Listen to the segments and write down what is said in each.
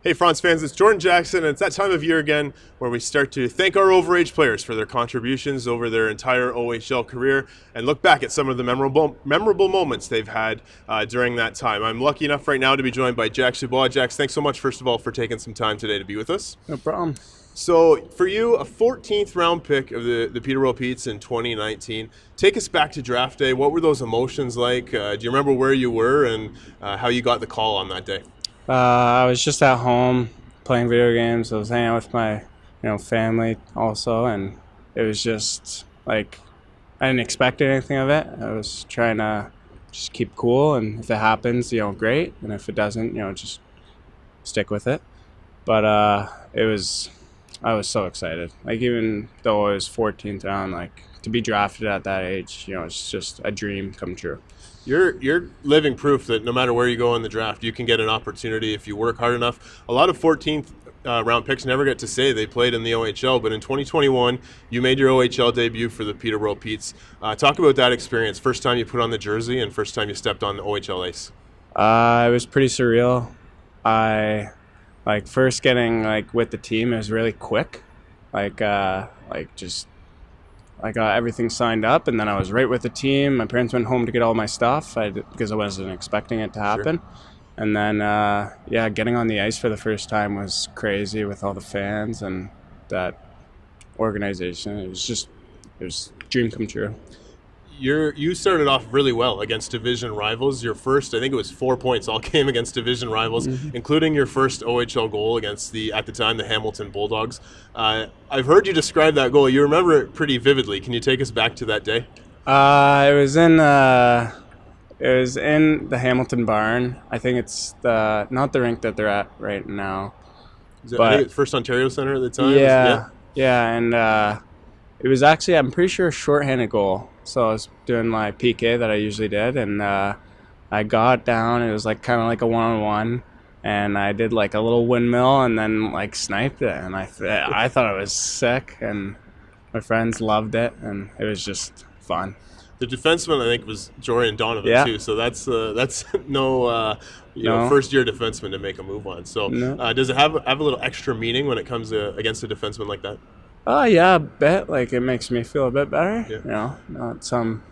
Hey, France fans, it's Jordan Jackson, and it's that time of year again where we start to thank our overage players for their contributions over their entire OHL career and look back at some of the memorable moments they've had during that time. I'm lucky enough right now to be joined by Jax Dubois. Jax, thanks so much, first of all, for taking some time today to be with us. No problem. So, for you, a 14th round pick of the Peterborough Petes in 2019. Take us back to draft day. What were those emotions like? Do you remember where you were and how you got the call on that day? I was just at home playing video games. I was hanging out with my, family also, and it was just like I didn't expect anything of it. I was trying to just keep cool, and if it happens, great, and if it doesn't, just stick with it. But I was so excited. Like even though it was 14th round, like to be drafted at that age, it's just a dream come true. You're living proof that no matter where you go in the draft, you can get an opportunity if you work hard enough. A lot of 14th round picks never get to say they played in the OHL, but in 2021, you made your OHL debut for the Peterborough Petes. Talk about that experience. First time you put on the jersey and first time you stepped on the OHL ice. It was pretty surreal. I first getting with the team, it was really quick. I got everything signed up, and then I was right with the team. My parents went home to get all my stuff because I wasn't expecting it to happen. Sure. And then, getting on the ice for the first time was crazy with all the fans and that organization. It was a dream come true. You started off really well against division rivals. Your first, I think it was 4 points, all came against division rivals, including your first OHL goal against at the time, the Hamilton Bulldogs. I've heard you describe that goal. You remember it pretty vividly. Can you take us back to that day? It was in the Hamilton barn. I think it's not the rink that they're at right now. I think it's First Ontario Center at the time? Yeah, and it was actually, I'm pretty sure, a shorthanded goal. So I was doing my PK that I usually did, and I got down. It was kind of like a one-on-one, and I did a little windmill and then sniped it. And I thought it was sick, and my friends loved it, and it was just fun. The defenseman, I think, was Jorian Donovan, too. So that's no first-year defenseman to make a move on. So does it have a little extra meaning when it comes against a defenseman like that? Yeah, a bit. It makes me feel a bit better. Yeah. Not some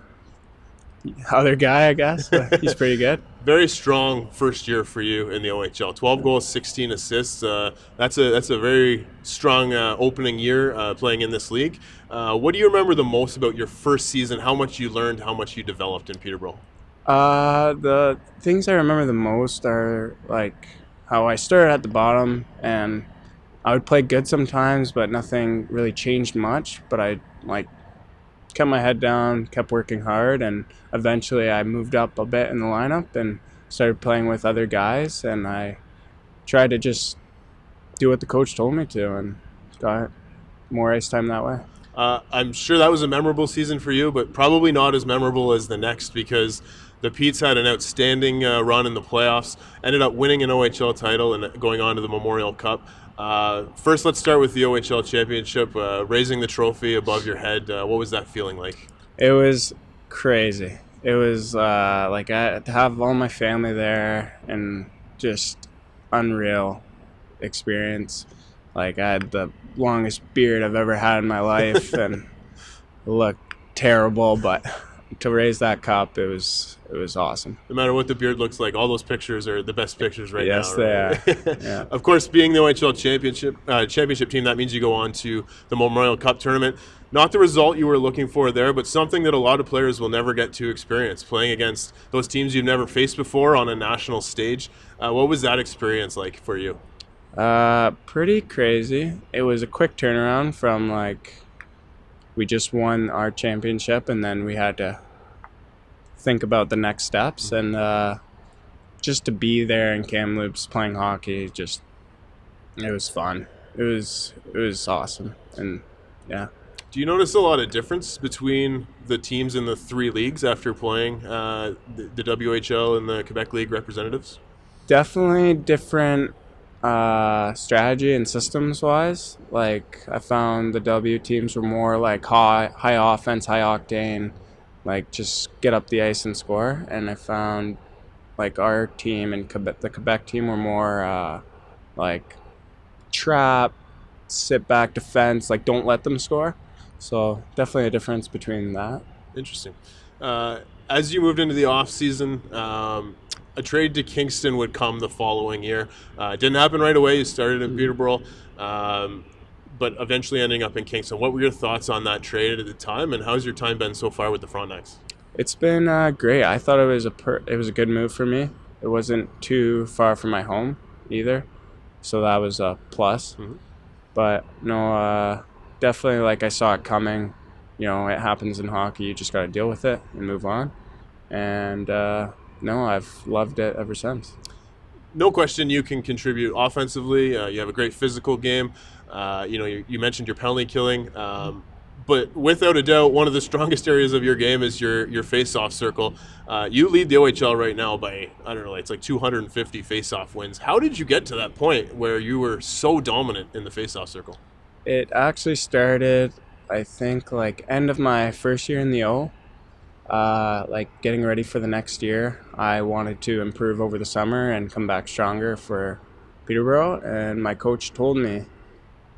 other guy, I guess, but he's pretty good. Very strong first year for you in the OHL. 12 goals, 16 assists. That's a very strong opening year playing in this league. What do you remember the most about your first season? How much you learned, how much you developed in Peterborough? The things I remember the most are how I started at the bottom, and I would play good sometimes, but nothing really changed much. But I kept my head down, kept working hard, and eventually I moved up a bit in the lineup and started playing with other guys. And I tried to just do what the coach told me to, and got more ice time that way. I'm sure that was a memorable season for you, but probably not as memorable as the next because the Petes had an outstanding run in the playoffs, ended up winning an OHL title and going on to the Memorial Cup. First, let's start with the OHL Championship, raising the trophy above your head. What was that feeling like? It was crazy. It was I had to have all my family there and just unreal experience. I had the longest beard I've ever had in my life and it looked terrible, but to raise that cup, it was awesome. No matter what the beard looks like, all those pictures are the best pictures right now. Yes, they are. Yeah. Of course, being the OHL championship team, that means you go on to the Memorial Cup tournament. Not the result you were looking for there, but something that a lot of players will never get to experience, playing against those teams you've never faced before on a national stage. What was that experience like for you? Pretty crazy. It was a quick turnaround from we just won our championship, and then we had to think about the next steps. And just to be there in Kamloops playing hockey, it was fun. It was awesome, and yeah. Do you notice a lot of difference between the teams in the three leagues after playing the WHL and the Quebec League representatives? Definitely different strategy and systems-wise. I found the W teams were more high offense, high octane, just get up the ice and score. And I found our team and the Quebec team were more like trap, sit back defense, like don't let them score. So definitely a difference between that. Interesting. As you moved into the off season, a trade to Kingston would come the following year. It didn't happen right away. You started in Peterborough, but eventually ending up in Kingston. What were your thoughts on that trade at the time, and how's your time been so far with the Frontenacs? It's been great. I thought it was a good move for me. It wasn't too far from my home either, so that was a plus. Mm-hmm. But no, definitely like I saw it coming. You know, it happens in hockey. You just got to deal with it and move on. And no, I've loved it ever since. No question you can contribute offensively. You have a great physical game. You mentioned your penalty killing. But without a doubt, one of the strongest areas of your game is your face-off circle. You lead the OHL right now by, I don't know, it's like 250 face-off wins. How did you get to that point where you were so dominant in the face-off circle? It actually started, I think, like end of my first year in the O. Like getting ready for the next year, I wanted to improve over the summer and come back stronger for Peterborough. And my coach told me,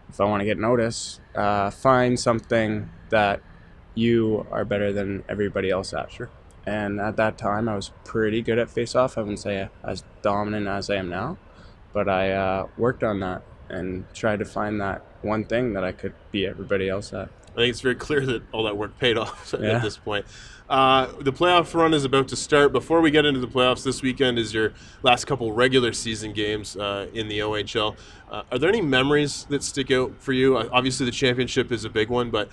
if I want to get noticed, find something that you are better than everybody else at. Sure. And at that time, I was pretty good at face-off. I wouldn't say as dominant as I am now, but I worked on that and tried to find that one thing that I could beat everybody else at. I think it's very clear that all that work paid off at Yeah. this point. The playoff run is about to start. Before we get into the playoffs, this weekend is your last couple regular season games in the OHL. Are there any memories that stick out for you? Obviously, the championship is a big one, but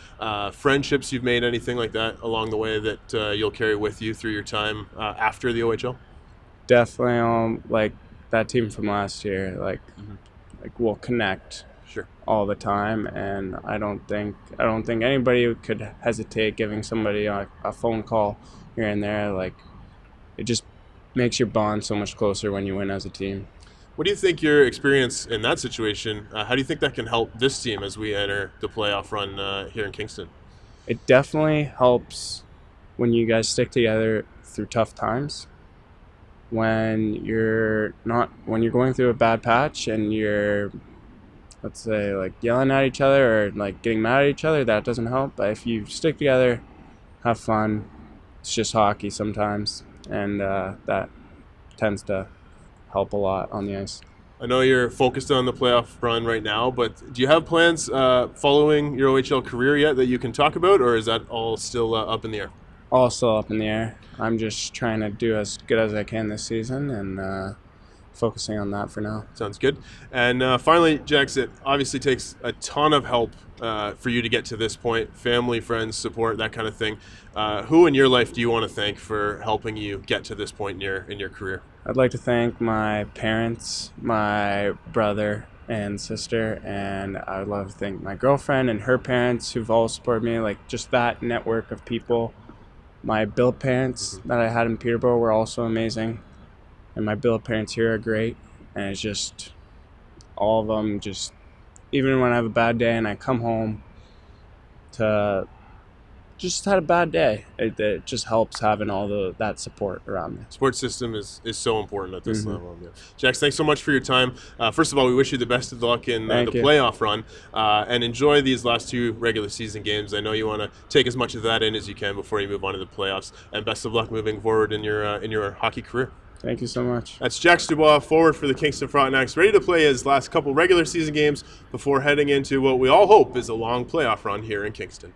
friendships you've made, anything like that along the way that you'll carry with you through your time after the OHL? Definitely, like that team from last year, like we'll connect. Sure. All the time, and I don't think anybody could hesitate giving somebody a phone call here and there. Like, it just makes your bond so much closer when you win as a team. What do you think your experience in that situation, how do you think that can help this team as we enter the playoff run here in Kingston? It definitely helps when you guys stick together through tough times. When you're going through a bad patch and you're, let's say, like yelling at each other or like getting mad at each other, that doesn't help. But if you stick together, have fun, it's just hockey sometimes, and that tends to help a lot on the ice. I know you're focused on the playoff run right now, but do you have plans following your OHL career yet that you can talk about, or is that all still up in the air? All still up in the air. I'm just trying to do as good as I can this season and focusing on that for now. Sounds good. And finally, Jax, it obviously takes a ton of help for you to get to this point. Family, friends, support, that kind of thing. Who in your life do you want to thank for helping you get to this point in your career? I'd like to thank my parents, my brother and sister, and I would love to thank my girlfriend and her parents who've all supported me. Like, just that network of people. My billet parents that I had in Peterborough were also amazing. And my billet parents here are great. And it's just, all of them, just, even when I have a bad day and I come home to just had a bad day, it just helps having all that support around me. Support system is so important at this level. Yeah. Jax, thanks so much for your time. First of all, we wish you the best of luck in the playoff run, and enjoy these last two regular season games. I know you want to take as much of that in as you can before you move on to the playoffs, and best of luck moving forward in your hockey career. Thank you so much. That's Jax Dubois, forward for the Kingston Frontenacs, ready to play his last couple regular season games before heading into what we all hope is a long playoff run here in Kingston.